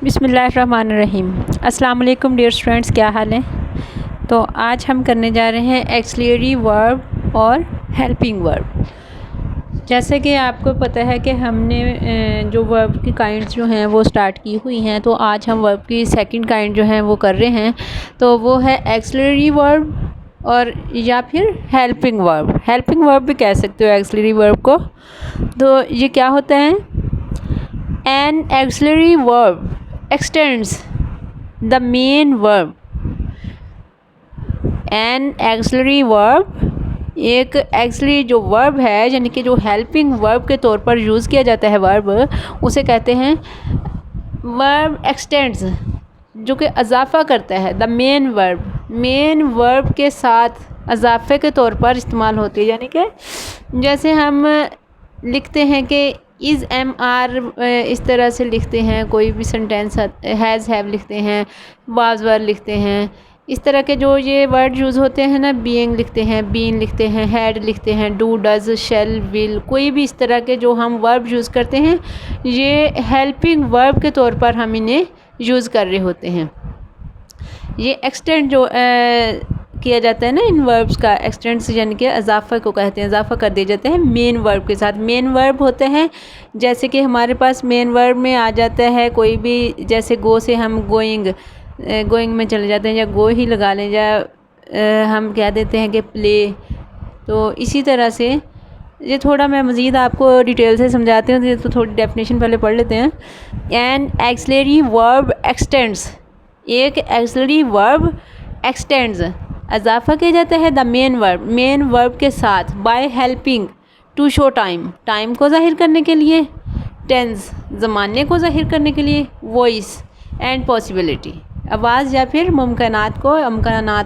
बिस्मिल्लाहिर्रहमानिर्रहीम। अस्सलाम वालेकुम डियर स्टूडेंट्स, क्या हाल है। तो आज हम करने जा रहे हैं एक्सिलरी वर्ब और हेल्पिंग वर्ब। जैसे कि आपको पता है कि हमने जो वर्ब की काइंड्स जो हैं वो स्टार्ट की हुई हैं, तो आज हम वर्ब की सेकंड काइंड जो है वो कर रहे हैं। तो वो है एक्सिलरी वर्ब और या फिर हेल्पिंग वर्ब। हेल्पिंग वर्ब भी कह सकते हो एक्सिलरी वर्ब को। तो ये क्या होता है, an auxiliary verb extends the main verb। an auxiliary verb एक एक्सिलरी जो वर्ब है, यानी कि जो हेल्पिंग वर्ब के तौर पर यूज़ किया जाता है वर्ब, उसे कहते हैं वर्ब एक्सटेंड्स, जो कि इजाफ़ा करता है the main verb. Main verb के साथ इजाफ़े के तौर पर इस्तेमाल होती है। यानी कि जैसे हम लिखते हैं कि इज़ एम आर, इस तरह से लिखते हैं। कोई भी सेंटेंस हैज़ हैव लिखते हैं, वाज वर लिखते हैं। इस तरह के जो ये वर्ड यूज़ होते हैं ना, बीइंग लिखते हैं, बीन लिखते हैं, हैड लिखते हैं, डू डज शैल विल, कोई भी इस तरह के जो हम वर्ब यूज़ करते हैं, ये हेल्पिंग वर्ब के तौर पर हम इन्हें यूज़ कर रहे होते हैं। ये एक्सटेंड जो किया जाता है ना इन वर्ब्स का, एक्सटेंड्स यानी कि इजाफ़ा को कहते हैं, इजाफ़ा कर दिए जाते हैं मेन वर्ब के साथ। मेन वर्ब होते हैं जैसे कि हमारे पास मेन वर्ब में आ जाता है कोई भी, जैसे गो से हम गोइंग, गोइंग में चले जाते हैं, या गो ही लगा लें, या हम कह देते हैं कि प्ले। तो इसी तरह से ये थोड़ा मैं मज़ीद आपको डिटेल से समझाती हूँ, तो थोड़ी डेफिनेशन पहले पढ़ लेते हैं। एन एक्सिलरी वर्ब एक्सटेंड्स, एक एक्सिलरी वर्ब एक्सटेंड्स इजाफ़ा किया जाता है the main verb, main verb के साथ, by helping to show time, time को ज़ाहिर करने के लिए, टेंस ज़माने को ज़ाहिर करने के लिए, वॉइस एंड पॉसिबिलिटी आवाज़ या फिर मुमकिनात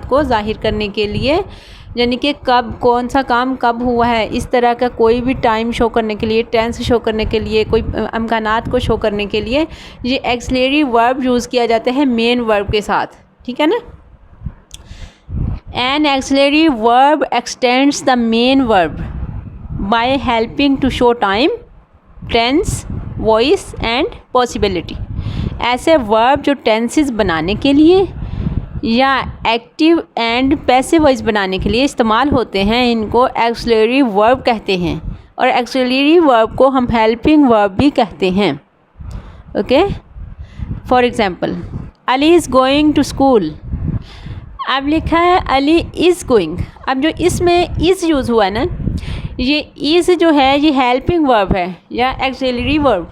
को ज़ाहिर करने के लिए, यानी कि कब कौन सा काम कब हुआ है, इस तरह का कोई भी टाइम शो करने के लिए, टेंस शो करने के लिए, कोई इम्कानात को शो करने के लिए ये एक्सिलरी वर्ब यूज़ किया जाता है मेन वर्ब के साथ। ठीक है ना। An auxiliary verb extends the main verb by helping to show time, tense, voice and possibility। ऐसे वर्ब जो टेंसेस बनाने के लिए या एक्टिव एंड पैसिव वॉइस बनाने के लिए इस्तेमाल होते हैं, इनको एक्सिलरी वर्ब कहते हैं। और एक्सिलरी वर्ब को हम हेल्पिंग वर्ब भी कहते हैं। Okay, for example Ali is going to school. अब लिखा है अली इज़ गोइंग। अब जो इसमें इज़ यूज़ हुआ है ना, ये इज़ जो है ये हेल्पिंग वर्ब है या एक्सिलरी वर्ब।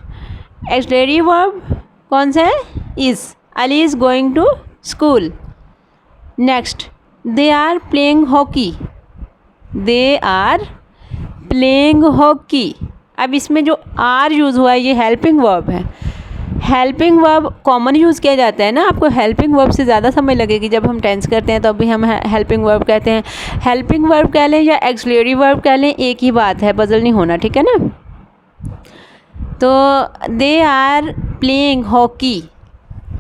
एक्सिलरी वर्ब कौन सा है? Is. Ali is going to school. Next, they are playing hockey. They are playing hockey. अब इसमें जो आर यूज़ हुआ है ये हेल्पिंग वर्ब है। हेल्पिंग वर्ब कॉमन यूज़ किया जाता है ना, आपको हेल्पिंग वर्ब से ज़्यादा समझ लगेगी जब हम टेंस करते हैं, तब भी हम हेल्पिंग वर्ब कहते हैं। हेल्पिंग वर्ब कह लें या एक्सिलरी वर्ब कह लें, एक ही बात है, बदल नहीं होना। ठीक है ना। तो they are playing hockey.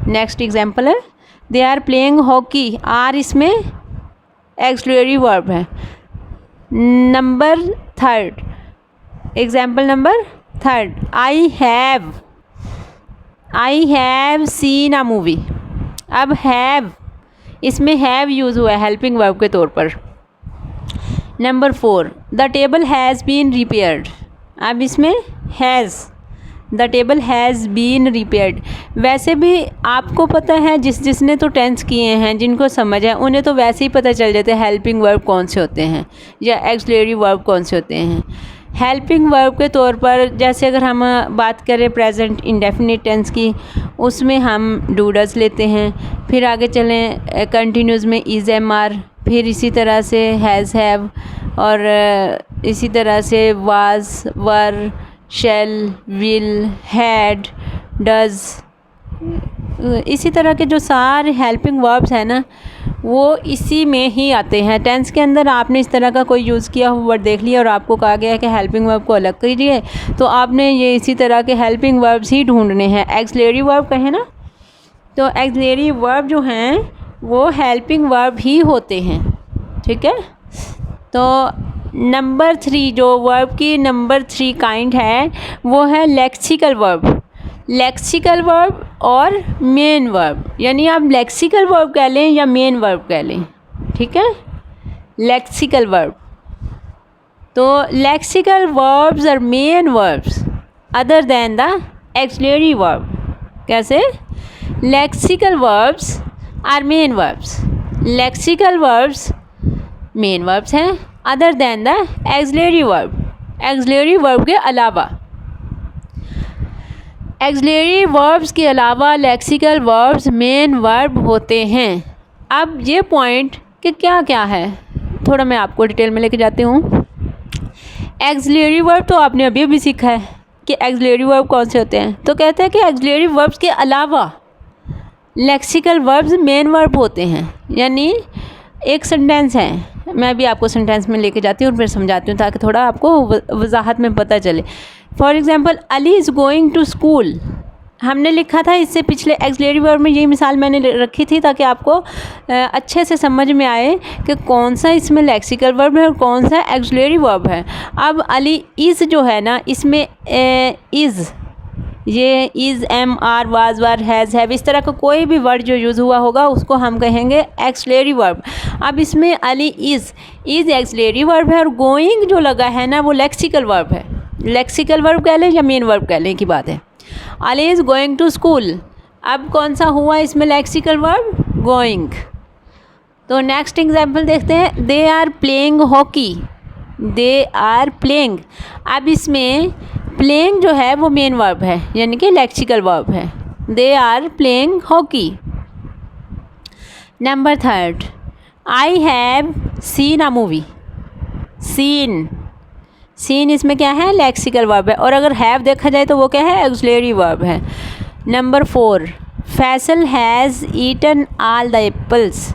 Next example है they are playing hockey. Are इसमें एक्सिलरी वर्ब है। Number third, example number third, I have seen a movie. अब हैव, इसमें हैव यूज़ हुआ है हेल्पिंग वर्ब के तौर पर। Number four, the table has been repaired. अब इसमें has, the table has been repaired. वैसे भी आपको पता है, जिसने तो टेंस किए हैं, जिनको समझ है, उन्हें तो वैसे ही पता चल जाता है हेल्पिंग वर्ब कौन से होते हैं या एक्सिलरी वर्ब कौन से होते हैं। हेल्पिंग वर्ब के तौर पर जैसे अगर हम बात करें प्रेजेंट इंडेफिनिट टेंस की, उसमें हम डू डज लेते हैं। फिर आगे चलें कंटिन्यूस में इज़ एम आर, फिर इसी तरह से हैज़ हैव, और इसी तरह से was were shell will had does. इसी तरह के जो सारे हेल्पिंग वर्ब्स हैं ना, वो इसी में ही आते हैं। टेंस के अंदर आपने इस तरह का कोई यूज़ किया हुआ वर्ड देख लिया और आपको कहा गया है कि हेल्पिंग वर्ब को अलग कीजिए, तो आपने ये इसी तरह के हेल्पिंग वर्ब्स ही ढूंढने हैं। एक्सिलरी वर्ब कहें ना, तो एक्सिलरी वर्ब जो हैं वो हेल्पिंग वर्ब ही होते हैं। ठीक है। तो नंबर थ्री, जो वर्ब की नंबर थ्री काइंड है वो है लेक्सिकल वर्ब। लेक्सिकल वर्ब और मेन वर्ब, यानी आप लेक्सिकल वर्ब कह लें या मेन वर्ब कह लें, ठीक है। लेक्सिकल वर्ब, तो lexical verbs are main verbs other than the auxiliary verb. कैसे? Lexical verbs are main verbs, lexical verbs main verbs हैं other than the auxiliary verb, auxiliary verb के अलावा। एक्सिलरी वर्ब्स के अलावा लेक्सिकल वर्ब्स मेन वर्ब होते हैं। अब ये पॉइंट कि क्या क्या है थोड़ा मैं आपको डिटेल में लेके जाती हूँ। एक्सिलरी वर्ब तो आपने अभी अभी सीखा है कि एक्सिलरी वर्ब कौन से होते हैं। तो कहते हैं कि एक्सिलरी वर्ब्स के अलावा लेक्सिकल वर्ब्स मेन वर्ब होते हैं। यानी एक सेंटेंस है, मैं भी आपको सेंटेंस में लेके जाती हूँ और फिर समझाती हूँ ताकि थोड़ा आपको वजाहत में पता चले। For example, Ali is going to school, हमने लिखा था इससे पिछले एक्सिलरी वर्ब में, यही मिसाल मैंने रखी थी ताकि आपको अच्छे से समझ में आए कि कौन सा इसमें लेक्सिकल वर्ब है और कौन सा एक्सिलरी वर्ब है। अब अली इज़ जो है ना, इसमें इज़, ये is, am, are, was, were, has, have, इस तरह का कोई भी वर्ड जो यूज़ हुआ होगा उसको हम कहेंगे एक्सिलरी वर्ब। अब इसमें अली इज़ एक्सिलरी वर्ब है और गोइंग जो लगा है ना वो लेक्सिकल वर्ब है। लेक्सिकल वर्ब कह लें या मेन वर्ब कह लें की बात है। Ali is going to school, अब कौन सा हुआ इसमें लेक्सिकल वर्ब? गोइंग। तो नेक्स्ट एग्जाम्पल देखते हैं, they are playing hockey, they are playing, अब इसमें प्लेइंग जो है वो मेन वर्ब है यानी कि लेक्सिकल वर्ब है। They are playing hockey. Number 3, I have seen a movie, seen, seen इसमें क्या है? लेक्सिकल वर्ब है और अगर हैव देखा जाए तो वो क्या है? एक्सिलरी वर्ब है। Number 4, Faisal has eaten all the apples,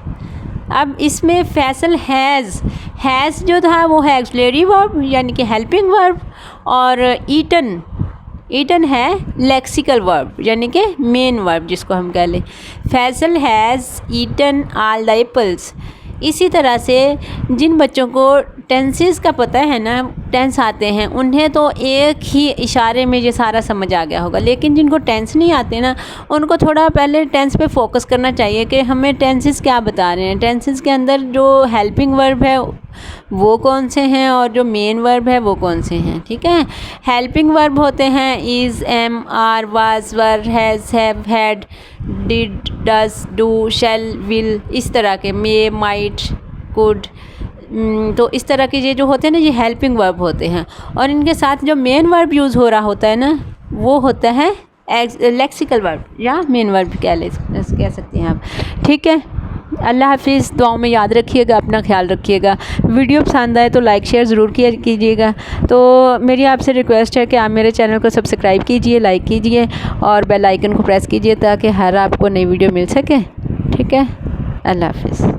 अब इसमें फैसल हैज़ जो था वो है एक्सिलरी वर्ब यानी कि हेल्पिंग वर्ब और ईटन है लेक्सिकल वर्ब यानी कि मेन वर्ब जिसको हम कह लें। Faisal has eaten all the apples. इसी तरह से जिन बच्चों को टेंसेस का पता है ना, टेंस आते हैं, उन्हें तो एक ही इशारे में ये सारा समझ आ गया होगा, लेकिन जिनको टेंस नहीं आते ना उनको थोड़ा पहले टेंस पे फोकस करना चाहिए कि हमें टेंसेस क्या बता रहे हैं। टेंसेस के अंदर जो हेल्पिंग वर्ब है वो कौन से हैं और जो मेन वर्ब है वो कौन से हैं, ठीक है। हेल्पिंग वर्ब होते हैं is, am, are, was, were, has, have, had, did, does, do, shall, will, इस तरह के, मे, माइट, कुड, तो इस तरह के ये जो होते हैं ना ये हेल्पिंग वर्ब होते हैं। और इनके साथ जो मेन वर्ब यूज़ हो रहा होता है ना वो होता है लेक्सिकल वर्ब या मेन वर्ब कह सकते हैं आप, ठीक है। अल्लाह हाफिज़, दुआओं में याद रखिएगा, अपना ख्याल रखिएगा। वीडियो पसंद आए तो लाइक शेयर ज़रूर कीजिएगा। तो मेरी आपसे रिक्वेस्ट है कि आप मेरे चैनल को सब्सक्राइब कीजिए, लाइक कीजिए और बेल आइकन को प्रेस कीजिए ताकि हर आपको नई वीडियो मिल सके, ठीक है। अल्लाह हाफिज़।